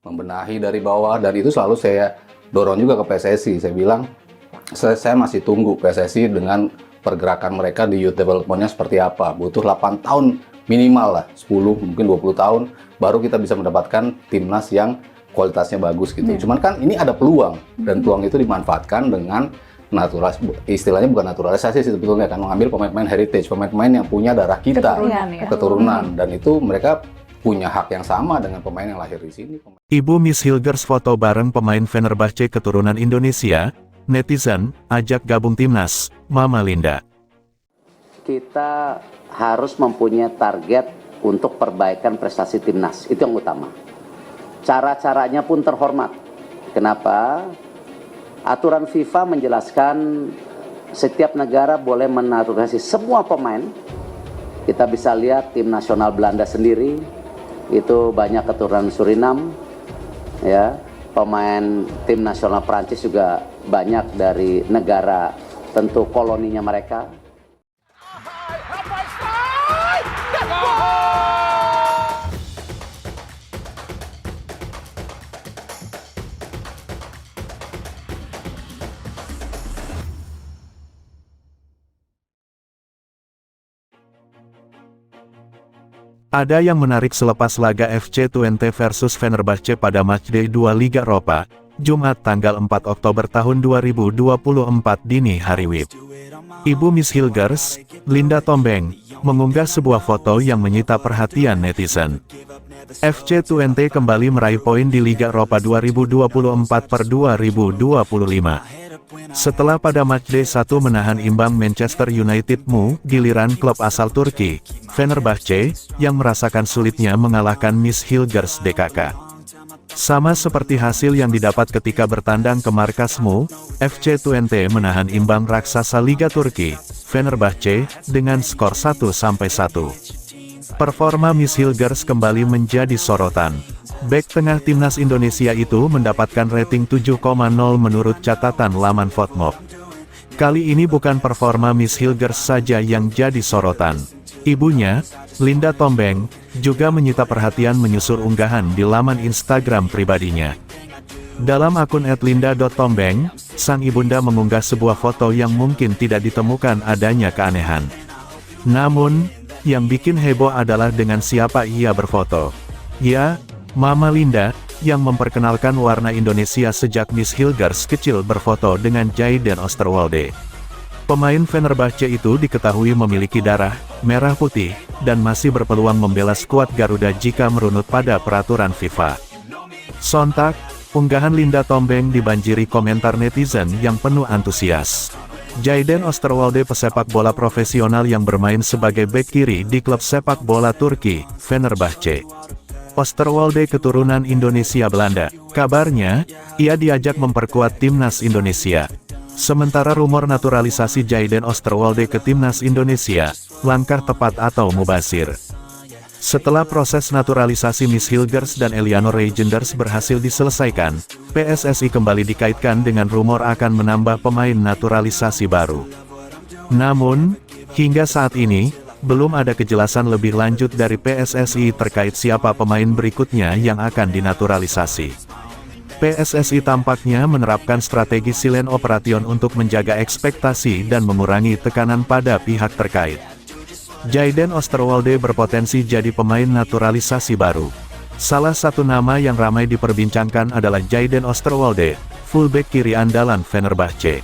membenahi dari bawah, dan itu selalu saya dorong juga ke PSSI. Saya bilang, saya masih tunggu PSSI dengan pergerakan mereka di youth development-nya seperti apa. Butuh 8 tahun minimal lah, 10 mungkin 20 tahun baru kita bisa mendapatkan timnas yang kualitasnya bagus gitu. Cuman kan ini ada peluang, dan peluang itu dimanfaatkan dengan istilahnya bukan naturalisasi sih sebetulnya, kan mengambil pemain-pemain heritage, pemain-pemain yang punya darah kita, keturunan, dan itu mereka punya hak yang sama dengan pemain yang lahir di sini. Ibu Miss Hilgers foto bareng pemain Fenerbahce keturunan Indonesia, netizen ajak gabung timnas, Mama Linda. Kita harus mempunyai target untuk perbaikan prestasi timnas, itu yang utama. Cara-caranya pun terhormat. Kenapa? Aturan FIFA menjelaskan setiap negara boleh menaturalisasi semua pemain. Kita bisa lihat tim nasional Belanda sendiri, itu banyak keturunan Suriname, ya. Pemain tim nasional Prancis juga banyak dari negara tentu koloninya mereka. Ada yang menarik selepas laga FC Twente versus Fenerbahce pada Matchday 2 Liga Eropa, Jumat tanggal 4 Oktober tahun 2024 dini hari WIB. Ibu Miss Hilgers, Linda Tombeng, mengunggah sebuah foto yang menyita perhatian netizen. FC Twente kembali meraih poin di Liga Eropa 2024/2025. Setelah pada Matchday 1 menahan imbang Manchester United giliran klub asal Turki, Fenerbahce, yang merasakan sulitnya mengalahkan Miss Hilgers DKK. Sama seperti hasil yang didapat ketika bertandang ke markas FC Twente menahan imbang raksasa Liga Turki, Fenerbahce, dengan skor 1-1. Performa Miss Hilgers kembali menjadi sorotan. Bek tengah timnas Indonesia itu mendapatkan rating 7,0 menurut catatan laman Fotmob. Kali ini bukan performa Miss Hilgers saja yang jadi sorotan. Ibunya, Linda Tombeng, juga menyita perhatian menyusul unggahan di laman Instagram pribadinya. Dalam akun @linda.tombeng, sang ibunda mengunggah sebuah foto yang mungkin tidak ditemukan adanya keanehan. Namun, yang bikin heboh adalah dengan siapa ia berfoto. Ya, Mama Linda, yang memperkenalkan warna Indonesia sejak Miss Hilgers kecil berfoto dengan Jayden Osterwolde. Pemain Fenerbahce itu diketahui memiliki darah merah putih, dan masih berpeluang membela skuad Garuda jika merunut pada peraturan FIFA. Sontak, unggahan Linda Tombeng dibanjiri komentar netizen yang penuh antusias. Jayden Osterwolde pesepak bola profesional yang bermain sebagai bek kiri di klub sepak bola Turki, Fenerbahce. Osterwolde keturunan Indonesia Belanda. Kabarnya, ia diajak memperkuat timnas Indonesia. Sementara rumor naturalisasi Jayden Osterwolde ke timnas Indonesia, langkah tepat atau mubazir. Setelah proses naturalisasi Miss Hilgers dan Eleanor Reijenders berhasil diselesaikan, PSSI kembali dikaitkan dengan rumor akan menambah pemain naturalisasi baru. Namun, hingga saat ini, belum ada kejelasan lebih lanjut dari PSSI terkait siapa pemain berikutnya yang akan dinaturalisasi. PSSI tampaknya menerapkan strategi silent operation untuk menjaga ekspektasi dan mengurangi tekanan pada pihak terkait. Jayden Osterwolde berpotensi jadi pemain naturalisasi baru. Salah satu nama yang ramai diperbincangkan adalah Jayden Osterwolde, fullback kiri andalan Fenerbahce.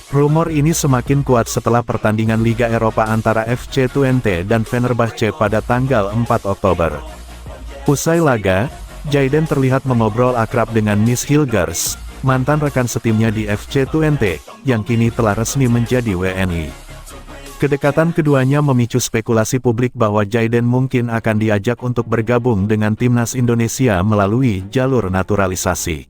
Rumor ini semakin kuat setelah pertandingan Liga Eropa antara FC Twente dan Fenerbahce pada tanggal 4 Oktober. Usai laga, Jayden terlihat mengobrol akrab dengan Miss Hilgers, mantan rekan setimnya di FC Twente, yang kini telah resmi menjadi WNI. Kedekatan keduanya memicu spekulasi publik bahwa Jayden mungkin akan diajak untuk bergabung dengan timnas Indonesia melalui jalur naturalisasi.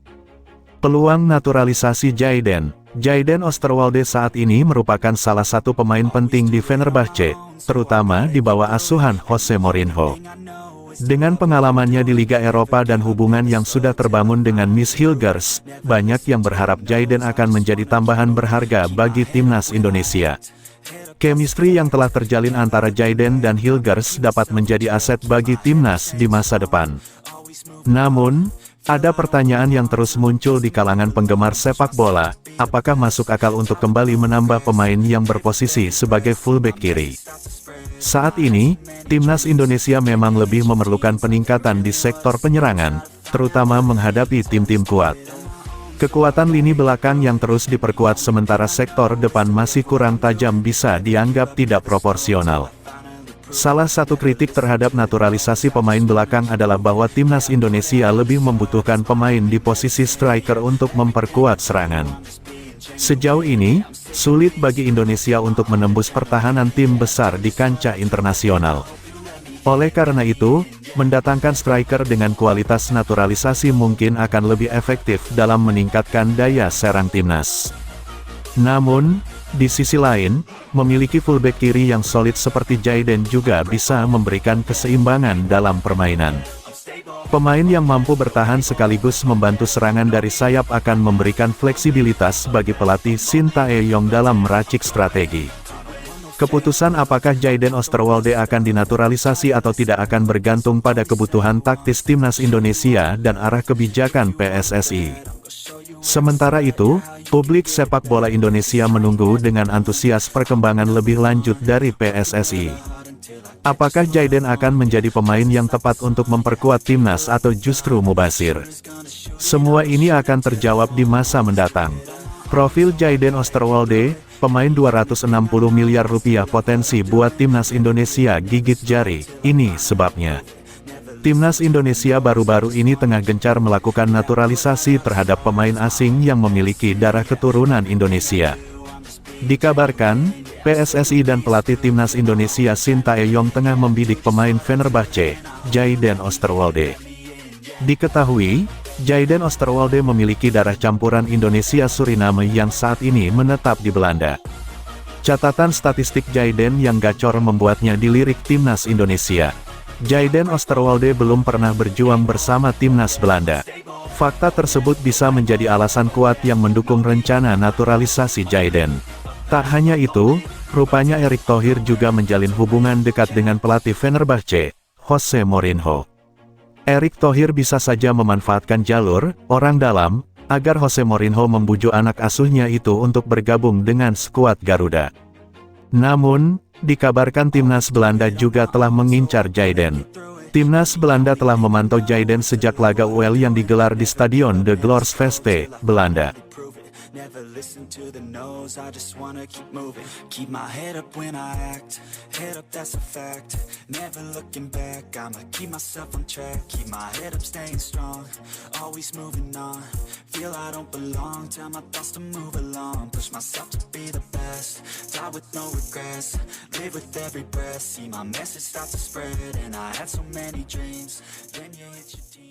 Peluang naturalisasi Jayden Osterwolde saat ini merupakan salah satu pemain penting di Fenerbahce, terutama di bawah asuhan Jose Mourinho. Dengan pengalamannya di Liga Eropa dan hubungan yang sudah terbangun dengan Miss Hilgers, banyak yang berharap Jayden akan menjadi tambahan berharga bagi timnas Indonesia. Chemistry yang telah terjalin antara Jayden dan Hilgers dapat menjadi aset bagi timnas di masa depan. Namun, Ada pertanyaan yang terus muncul di kalangan penggemar sepak bola, apakah masuk akal untuk kembali menambah pemain yang berposisi sebagai fullback kiri? Saat ini, timnas Indonesia memang lebih memerlukan peningkatan di sektor penyerangan, terutama menghadapi tim-tim kuat. Kekuatan lini belakang yang terus diperkuat sementara sektor depan masih kurang tajam bisa dianggap tidak proporsional. Salah satu kritik terhadap naturalisasi pemain belakang adalah bahwa timnas Indonesia lebih membutuhkan pemain di posisi striker untuk memperkuat serangan. Sejauh ini, sulit bagi Indonesia untuk menembus pertahanan tim besar di kancah internasional. Oleh karena itu, mendatangkan striker dengan kualitas naturalisasi mungkin akan lebih efektif dalam meningkatkan daya serang timnas. Namun, di sisi lain, memiliki fullback kiri yang solid seperti Jaiden juga bisa memberikan keseimbangan dalam permainan. Pemain yang mampu bertahan sekaligus membantu serangan dari sayap akan memberikan fleksibilitas bagi pelatih Shin Tae-yong dalam meracik strategi. Keputusan apakah Jaiden Osterwolde akan dinaturalisasi atau tidak akan bergantung pada kebutuhan taktis timnas Indonesia dan arah kebijakan PSSI. Sementara itu, publik sepak bola Indonesia menunggu dengan antusias perkembangan lebih lanjut dari PSSI. Apakah Jaiden akan menjadi pemain yang tepat untuk memperkuat timnas atau justru mubazir? Semua ini akan terjawab di masa mendatang. Profil Jaiden Osterwolde, pemain 260 miliar rupiah potensi buat timnas Indonesia gigit jari, ini sebabnya. Timnas Indonesia baru-baru ini tengah gencar melakukan naturalisasi terhadap pemain asing yang memiliki darah keturunan Indonesia. Dikabarkan, PSSI dan pelatih timnas Indonesia Shin Tae-yong tengah membidik pemain Fenerbahce, Jaiden Osterwolde. Diketahui, Jaiden Osterwolde memiliki darah campuran Indonesia-Suriname yang saat ini menetap di Belanda. Catatan statistik Jaiden yang gacor membuatnya dilirik timnas Indonesia. Jaiden Osterwolde belum pernah berjuang bersama timnas Belanda. Fakta tersebut bisa menjadi alasan kuat yang mendukung rencana naturalisasi Jaiden. Tak hanya itu, rupanya Erick Thohir juga menjalin hubungan dekat dengan pelatih Fenerbahce, Jose Mourinho. Erick Thohir bisa saja memanfaatkan jalur orang dalam agar Jose Mourinho membujuk anak asuhnya itu untuk bergabung dengan skuad Garuda. Namun, dikabarkan timnas Belanda juga telah mengincar Jaiden. Timnas Belanda telah memantau Jaiden sejak laga UEL yang digelar di Stadion De Glorsveste, Belanda. Never listen to the no's, I just wanna keep moving. Keep my head up when I act, head up that's a fact. Never looking back, I'ma keep myself on track. Keep my head up staying strong, always moving on. Feel I don't belong, tell my thoughts to move along. Push myself to be the best, die with no regrets. Live with every breath, see my message start to spread. And I had so many dreams, then you hit your team.